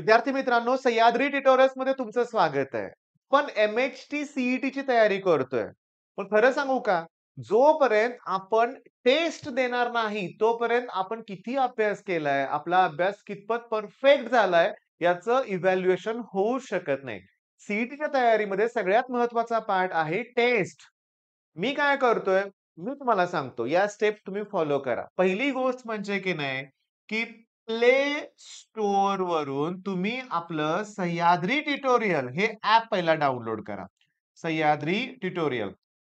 विद्यार्थी मित्रांनो, सह्याद्री ट्युटोरियल्स मध्ये तुमचं स्वागत आहे. पण एम-एच-टी, सी-ई-टीची तयारी करतोय. पण खरं सांगू का? जोपर्यंत आपण टेस्ट देणार नाही, तोपर्यंत आपण किती अभ्यास केलाय, आपला अभ्यास कितपत परफेक्ट झालाय, याचं इव्हॅल्युएशन होऊ शकत नाही. सी तयारीमध्ये सगळ्यात महत्त्वाचा पार्ट आहे टेस्ट. मी काय करतोय, मी तुम्हाला सांगतो. या स्टेप तुम्ही फॉलो करा. पहिली गोष्ट म्हणजे की नाही, की प्ले स्टोअरवरून तुम्ही आपलं सह्याद्री ट्युटोरियल हे ॲप पहिला डाउनलोड करा. सह्याद्री ट्युटोरियल.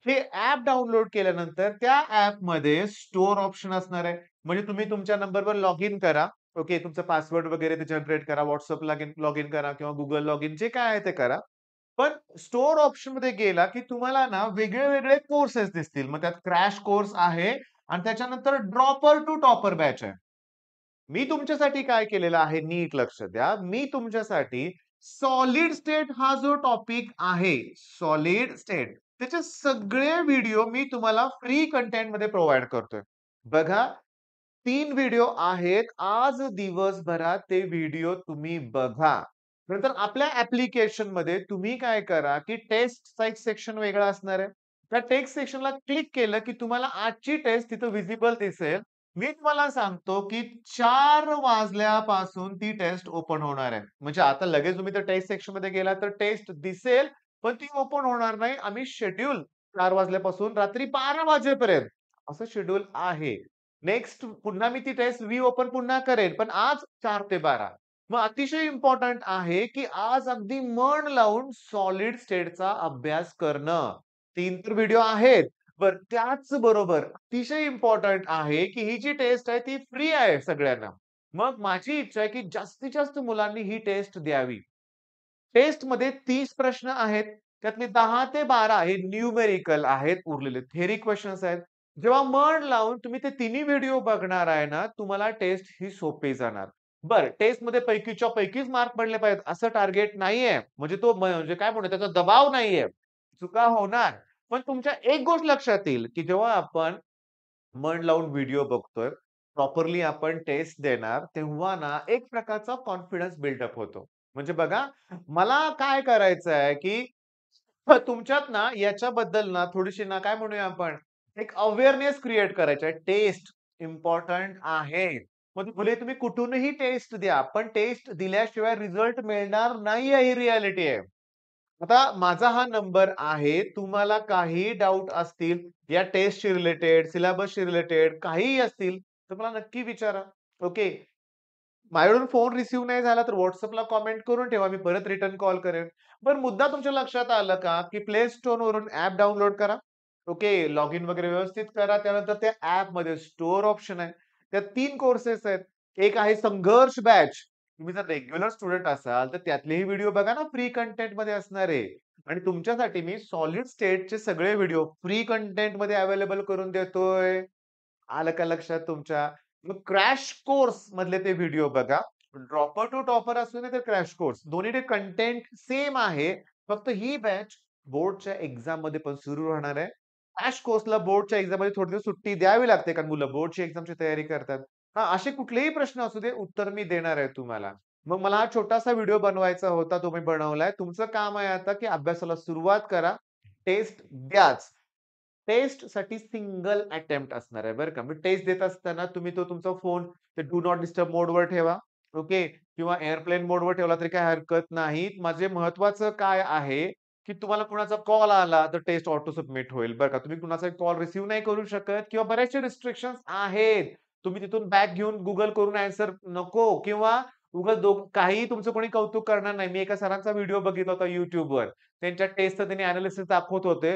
हे ॲप डाउनलोड केल्यानंतर त्या ॲपमध्ये स्टोअर ऑप्शन असणार आहे. म्हणजे तुम्ही तुमच्या नंबरवर लॉग इन करा. ओके. तुमचा पासवर्ड वगैरे ते जनरेट करा. WhatsApp लॉग इन करा किंवा Google लॉग इन जे काय आहे ते करा. पण स्टोअर ऑप्शनमध्ये गेला, की तुम्हाला ना वेगळे-वेगळे कोर्सेस दिसतील. मग त्यात क्रॅश कोर्स आहे आणि त्याच्यानंतर ड्रॉपर टू टॉपर बॅच आहे. मी तुमच्यासाठी काय केलेलं आहे नीट लक्ष द्या. मी तुमच्यासाठी सॉलिड स्टेट हा जो टॉपिक आहे, सॉलिड स्टेट त्याचे सगळे व्हिडिओ मी तुम्हाला फ्री कंटेंटमध्ये प्रोव्हाईड करतोय. बघा 3 व्हिडिओ आहेत. आज दिवसभरात ते व्हिडिओ तुम्ही बघा. नंतर आपल्या ॲप्लिकेशनमध्ये तुम्ही काय करा, की टेस्टचा एक सेक्शन वेगळा असणार आहे. त्या टेक्स्ट सेक्शनला क्लिक केलं, की तुम्हाला आजची टेस्ट तिथं व्हिजिबल दिसेल. मी तुम्हाला सांगतो, की 4 वाजल्यापासून ती टेस्ट ओपन होणार आहे. म्हणजे आता लगेच तुम्ही त्या टेस्ट सेक्शनमध्ये गेला तर टेस्ट दिसेल, पण ती ओपन होणार नाही. आम्ही शेड्यूल 4 वाजल्यापासून रात्री 12 वाजेपर्यंत असं शेड्यूल आहे. नेक्स्ट पुन्हा मी ती टेस्ट रिओपन पुन्हा करेन, पण आज 4 ते 12. मग अतिशय इम्पोर्टंट आहे, की आज अगदी मन लावून सॉलिड स्टेटचा अभ्यास करणं. 3 तर व्हिडिओ आहेत. बरं त्याचबरोबर अतिशय इम्पोर्टंट आहे, की ही जी टेस्ट आहे ती फ्री आहे सगळ्यांना. मग माझी इच्छा आहे, की जास्तीत जास्त मुलांनी ही टेस्ट द्यावी. टेस्टमध्ये 30 प्रश्न आहेत. त्यातले 10 ते 12 हे न्यूमेरिकल आहेत उरलेले. थेअरी क्वेशन्स आहेत. जेव्हा मन लावून तुम्ही ते तिन्ही व्हिडिओ बघणार आहे ना, तुम्हाला टेस्ट ही सोपी जाणार. बरं टेस्टमध्ये पैकीच्या पैकीच मार्क पडले पाहिजेत असं टार्गेट नाहीये. म्हणजे तो म्हणजे काय म्हणू त्याचा दबाव नाहीये. चुका होणार. पण तुमच्या एक गोष्ट लक्षात येईल, की जेव्हा आपण मन लावून व्हिडिओ बघतोय, प्रॉपरली आपण टेस्ट देणार, तेव्हा ना एक प्रकारचा कॉन्फिडन्स बिल्डअप होतो. म्हणजे बघा, मला काय करायचं आहे, की तुमच्यात ना याच्याबद्दल ना थोडीशी ना काय म्हणूया आपण, एक अवेअरनेस क्रिएट करायची आहे. टेस्ट इम्पोर्टंट आहे. मग भले तुम्ही कुठूनही टेस्ट द्या, पण टेस्ट दिल्याशिवाय रिझल्ट मिळणार नाहीये ही रिॲलिटी आहे. आता माझा हा नंबर आहे. तुम्हाला काहीही डाउट असतील या टेस्टशी रिलेटेड, सिलेबसशी रिलेटेड काहीही असतील, तर मला नक्की विचारा. ओके. माझ्याकडून फोन रिसीव्ह नाही झाला तर WhatsAppला कमेंट करून ठेवा. मी परत रिटर्न कॉल करेन. बरं मुद्दा तुमच्या लक्षात आलं का, की Play Storeवरून ॲप डाउनलोड करा. ओके. लॉगिन वगैरे व्यवस्थित करा. त्यानंतर त्या ॲपमध्ये स्टोअर ऑप्शन आहे. त्यात 3 कोर्सेस आहेत. एक आहे संघर्ष बॅच. तुम्ही जर रेग्युलर स्टुडंट असाल, तर त्यातलेही व्हिडिओ बघा ना फ्री कंटेंटमध्ये असणार आहे. आणि तुमच्यासाठी मी सॉलिड स्टेटचे सगळे व्हिडिओ फ्री कंटेंटमध्ये अवेलेबल करून देतोय. आलं का लक्षात तुमच्या? मग क्रॅश कोर्स मधले ते व्हिडिओ बघा. ड्रॉपर टू टॉपर असू दे तर क्रॅश कोर्स दोन्हीचे कंटेंट सेम आहे. फक्त ही बॅच बोर्डच्या एक्झाममध्ये पण सुरू राहणार आहे. क्रॅश कोर्सला बोर्डच्या एक्झाममध्ये थोडे दिवस सुट्टी द्यावी लागते कारण मुलं बोर्डची एक्झामची तयारी करतात. हां, असे कुठलेही प्रश्न असू दे, उत्तर मी देणार आहे तुम्हाला. मग मला हा छोटासा व्हिडिओ बनवायचा होता, तो मी बनवलाय. तुमचं काम आहे आता, की अभ्यासाला सुरुवात करा. टेस्ट द्याच. टेस्टसाठी सिंगल अटेम्प्ट असणार आहे बरं का. म्हणजे टेस्ट देत असताना तुम्ही तो तुमचा फोन ते डू नॉट डिस्टर्ब मोडवर ठेवा. ओके. किंवा एअरप्लेन मोडवर ठेवला तरी काही हरकत नाही. माझे महत्त्वाचं काय आहे, की तुम्हाला कुणाचा कॉल आला तर टेस्ट ऑटो सबमिट होईल बरं का. तुम्ही कुणाचा कॉल रिसीव्ह नाही करू शकत किंवा बऱ्याचशा रिस्ट्रिक्शन्स आहेत. तुम्ही तिथून बॅक घेऊन Google करून आन्सर नको किंवा उगाच काहीही तुमचं कोणी कौतुक करणार नाही. मी एका सरांचा व्हिडिओ बघितला होता YouTubeवर. त्यांच्या टेस्टचं त्यांनी एनालिसिस दाखवत होते.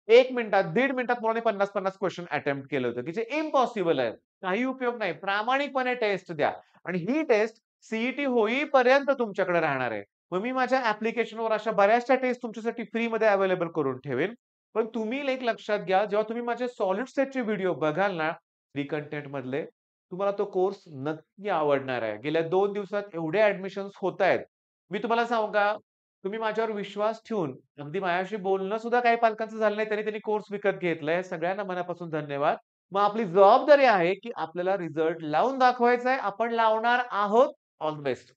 1 मिनिटात, 1.5 मिनिटात मुलांनी 50-50 क्वेशन अटेम्प्ट केलं होतं, की जे इम्पॉसिबल आहे. काही उपयोग नाही. प्रामाणिकपणे टेस्ट द्या आणि ही टेस्ट सी होईपर्यंत तुमच्याकडे राहणार आहे. मग मी माझ्या ॲप्लिकेशनवर अशा बऱ्याचशा टेस्ट तुमच्यासाठी फ्रीमध्ये अवेलेबल करून ठेवेन. पण तुम्ही एक लक्षात घ्या, जेव्हा तुम्ही माझे सॉलिड स्टेटचे व्हिडिओ बघाल ना, फ्री कंटेंट मधले, तुम्हाला तो कोर्स नक्की आवडणार आहे. गेल्या 2 दिवसात एवढे ॲडमिशन्स होतायत. मी तुम्हाला सांगू का? तुम्ही माझ्यावर विश्वास ठेवून अगदी माझ्याशी बोलणं सुद्धा काही पालकांचं झालं नाही, तरी त्यांनी कोर्स विकत घेतलाय. सगळ्यांना मनापासून धन्यवाद. मग आपली जबाबदारी आहे, की आपल्याला रिझल्ट लावून दाखवायचा आहे. आपण लावणार आहोत. All the best.